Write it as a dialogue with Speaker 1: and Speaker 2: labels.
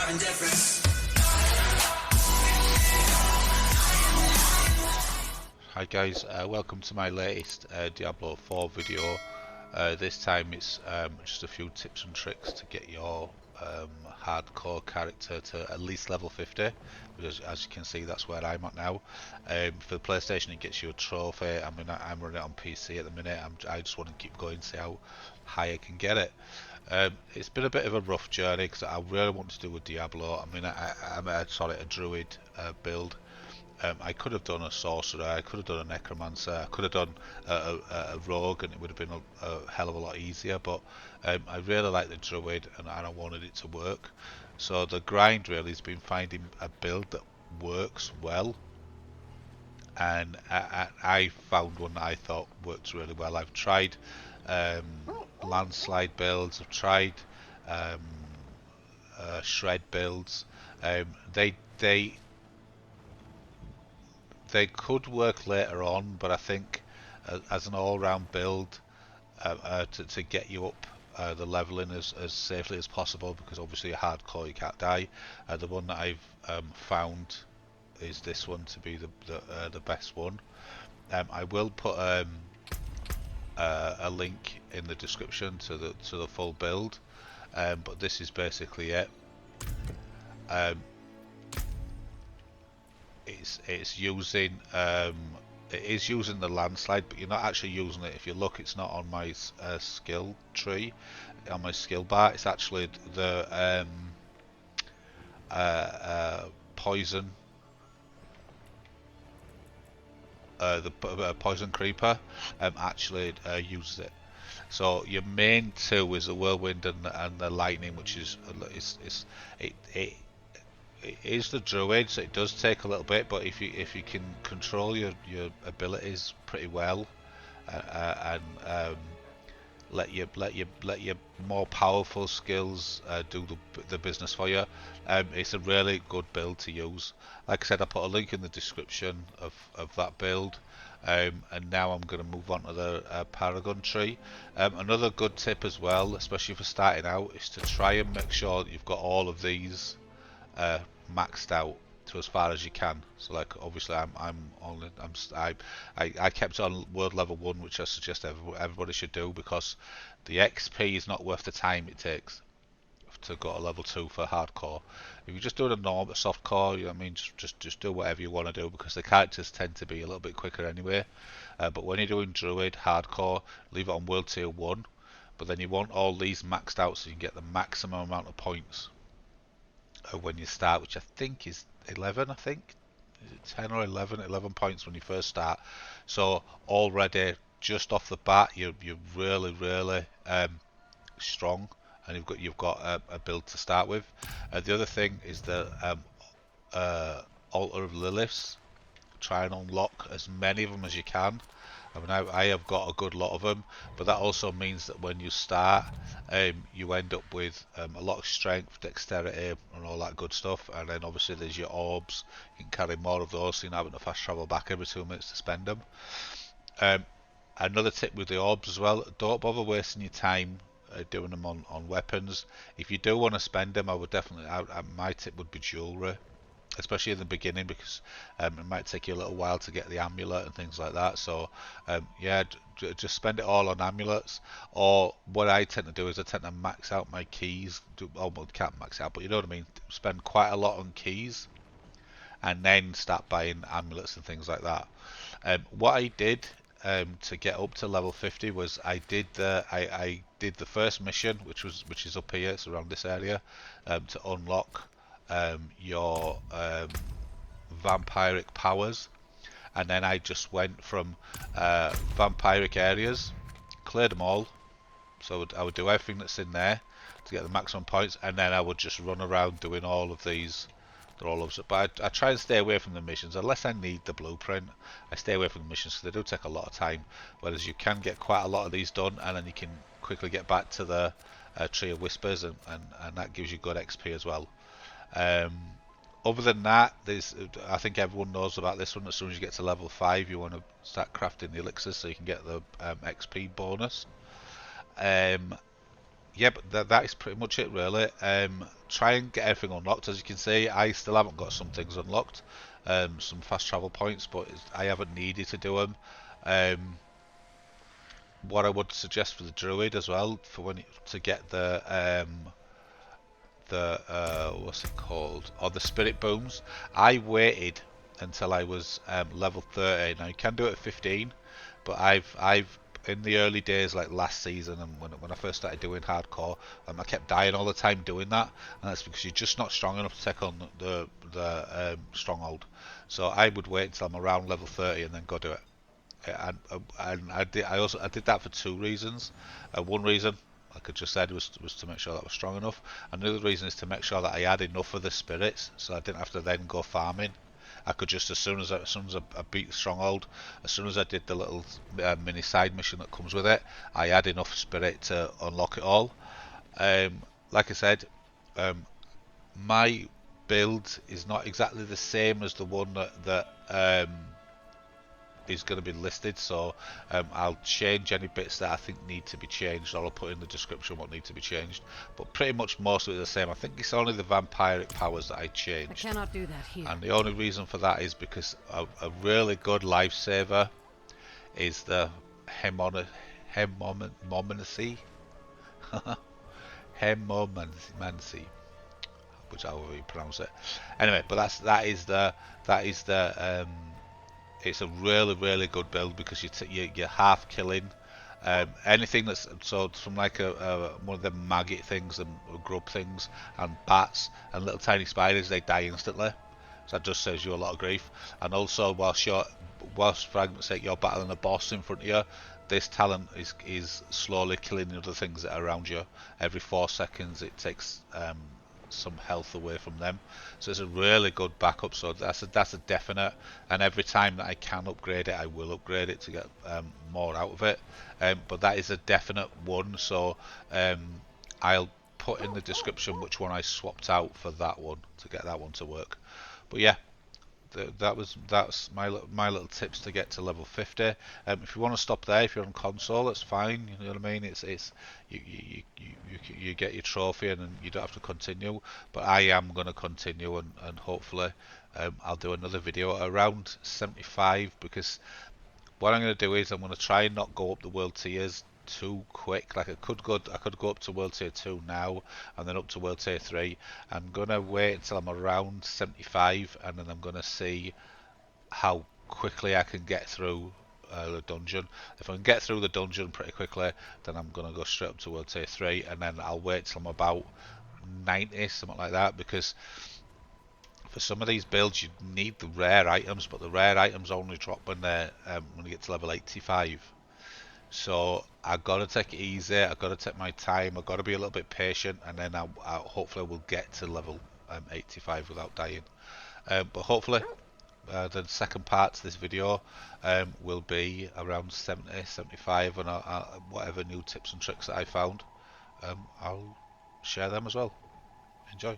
Speaker 1: Hi guys, welcome to my latest Diablo 4 video. This time it's just a few tips and tricks to get your hardcore character to at least level 50, because as you can see that's where I'm at now. For the PlayStation it gets you a trophy. I mean I'm running it on PC at the minute. I just want to keep going, see how high I can get it. It's been a bit of a rough journey because I really want to do a Diablo. I mean I'm a Druid build. I could have done a sorcerer, I could have done a necromancer, I could have done a rogue, and it would have been a hell of a lot easier, but I really like the druid and I wanted it to work. So the grind really has been finding a build that works well, and I found one that I thought works really well. I've tried landslide builds, I've tried shred builds. They could work later on, but I think as an all-round build to get you up the leveling as safely as possible, because obviously a hardcore you can't die. The one that I've found is this one to be the best one. I will put a link in the description to the full build, but this is basically it. It's using it is using the landslide, but you're not actually using it. If you look, it's not on my skill tree, on my skill bar. It's actually the poison, the poison creeper actually uses it. So your main two is the whirlwind and the lightning, which is it is the druid, so it does take a little bit, but if you can control your abilities pretty well, and let your more powerful skills do the business for you, it's a really good build to use. Like I said, I put a link in the description of that build. And now I'm going to move on to the Paragon tree. Another good tip as well, especially for starting out, is to try and make sure that you've got all of these maxed out to as far as you can. So like obviously I kept it on world level 1, which I suggest everybody should do, because the XP is not worth the time it takes to go to level 2 for hardcore. If you just do a normal soft core, I mean, just do whatever you want to do, because the characters tend to be a little bit quicker anyway. But when you're doing druid hardcore, leave it on world tier 1, but then you want all these maxed out so you can get the maximum amount of points when you start, which I think is 11. I think is it 10 or 11 points when you first start. So already just off the bat you're really strong, and you've got a build to start with. The other thing is the Altar of Liliths. Try and unlock as many of them as you can. I mean, I have got a good lot of them, but that also means that when you start, you end up with a lot of strength, dexterity, and all that good stuff. And then obviously there's your orbs. You can carry more of those, so you're not having to fast travel back every 2 minutes to spend them. Another tip with the orbs as well: don't bother wasting your time doing them on weapons. If you do want to spend them, I would definitely. My tip would be jewelry, especially in the beginning, because it might take you a little while to get the amulet and things like that. So yeah, just spend it all on amulets. Or what I tend to do is I tend to max out my keys. Well, can't max out, but you know what I mean. Spend quite a lot on keys, and then start buying amulets and things like that. What I did to get up to level 50 was I did the first mission, which is up here. It's around this area, to unlock your vampiric powers, and then I just went from vampiric areas, cleared them all. So I would do everything that's in there to get the maximum points, and then I would just run around doing all of these. They're all over, but I try and stay away from the missions unless I need the blueprint. I stay away from the missions because they do take a lot of time. Whereas you can get quite a lot of these done, and then you can quickly get back to the Tree of Whispers, and that gives you good XP as well. Other than that, I think everyone knows about this one. As soon as you get to level 5, you want to start crafting the elixirs so you can get the XP bonus. yeah, but that is pretty much it really. Try and get everything unlocked. As you can see, I still haven't got some things unlocked, some fast travel points, but I haven't needed to do them. Um, what I would suggest for the Druid as well, for to get the what's it called, or the Spirit Booms, I waited until I was level 30. Now you can do it at 15, but I've in the early days, like last season, and when I first started doing hardcore, I kept dying all the time doing that, and that's because you're just not strong enough to take on the stronghold. So I would wait until I'm around level 30 and then go do it. And I did that for two reasons. One reason, like I just said, was to make sure that I was strong enough. Another reason is to make sure that I had enough of the spirits, so I didn't have to then go farming. I could just as soon as I beat the stronghold, as soon as I did the little mini side mission that comes with it, I had enough spirit to unlock it all. Um, like I said, um, my build is not exactly the same as the one that is going to be listed, so I'll change any bits that I think need to be changed, or I'll put in the description what needs to be changed, but pretty much most of it is the same. I think it's only the vampiric powers that I changed.
Speaker 2: I cannot do that here.
Speaker 1: And the only reason for that is because a really good lifesaver is the hemomancy hemomancy, which I will pronounce it anyway, but that is the it's a really good build because you're half killing anything that's so from like one of the maggot things and grub things and bats and little tiny spiders. They die instantly, so that just saves you a lot of grief. And also whilst for argument's sake you're battling a boss in front of you, this talent is slowly killing the other things that are around you. Every 4 seconds it takes some health away from them, so it's a really good backup. So that's a definite, and every time that I can upgrade it, I will upgrade it to get more out of it. But that is a definite one. So I'll put in the description which one I swapped out for that one to get that one to work. But yeah, that's my little tips to get to level 50. If you want to stop there, if you're on console, it's fine. You know what I mean? It's you get your trophy and then you don't have to continue. But I am going to continue, and hopefully I'll do another video around 75, because what I'm going to do is I'm going to try and not go up the world tiers too quick. Like I could go up to world tier 2 now and then up to world tier 3. I'm going to wait until I'm around 75, and then I'm going to see how quickly I can get through the dungeon. If I can get through the dungeon pretty quickly, then I'm going to go straight up to world tier 3, and then I'll wait till I'm about 90, something like that, because for some of these builds you need the rare items, but the rare items only drop when you get to level 85. So I gotta take it easy. I gotta take my time. I gotta be a little bit patient, and then I hopefully will get to level 85 without dying. But hopefully, the second part to this video will be around 70, 75, and whatever new tips and tricks that I found, I'll share them as well. Enjoy.